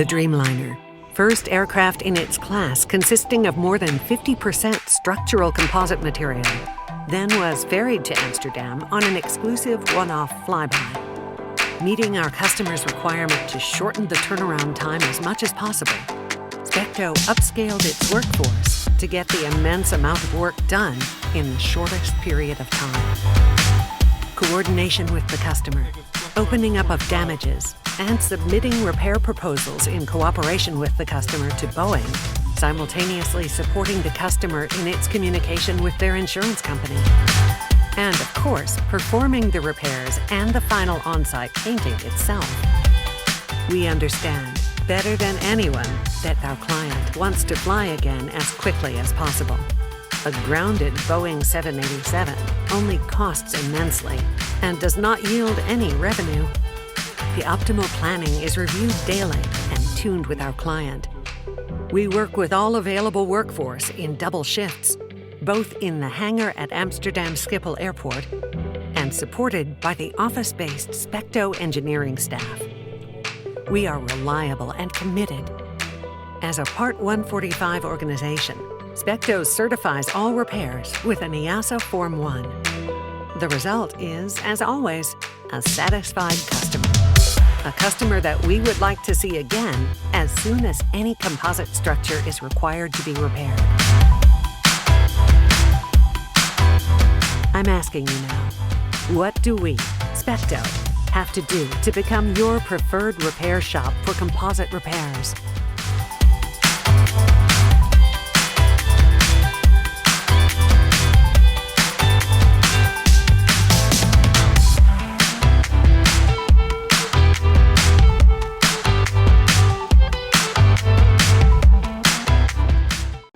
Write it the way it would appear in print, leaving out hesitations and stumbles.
the Dreamliner, first aircraft in its class consisting of more than 50% structural composite material, then was ferried to Amsterdam on an exclusive one-off flyby. Meeting our customers' requirement to shorten the turnaround time as much as possible, SPECTO upscaled its workforce to get the immense amount of work done in the shortest period of time. Coordination with the customer, opening up of damages, and submitting repair proposals in cooperation with the customer to Boeing, simultaneously supporting the customer in its communication with their insurance company. And of course, performing the repairs and the final on-site painting itself. We understand better than anyone that our client wants to fly again as quickly as possible. A grounded Boeing 787 only costs immensely and does not yield any revenue. The optimal planning is reviewed daily and tuned with our client. We work with all available workforce in double shifts, both in the hangar at Amsterdam Schiphol Airport and supported by the office-based SPECTO engineering staff. We are reliable and committed. As a Part 145 organization, SPECTO certifies all repairs with an EASA Form 1. The result is, as always, a satisfied customer. A customer that we would like to see again as soon as any composite structure is required to be repaired. I'm asking you now, what do we, SPECTO, have to do to become your preferred repair shop for composite repairs?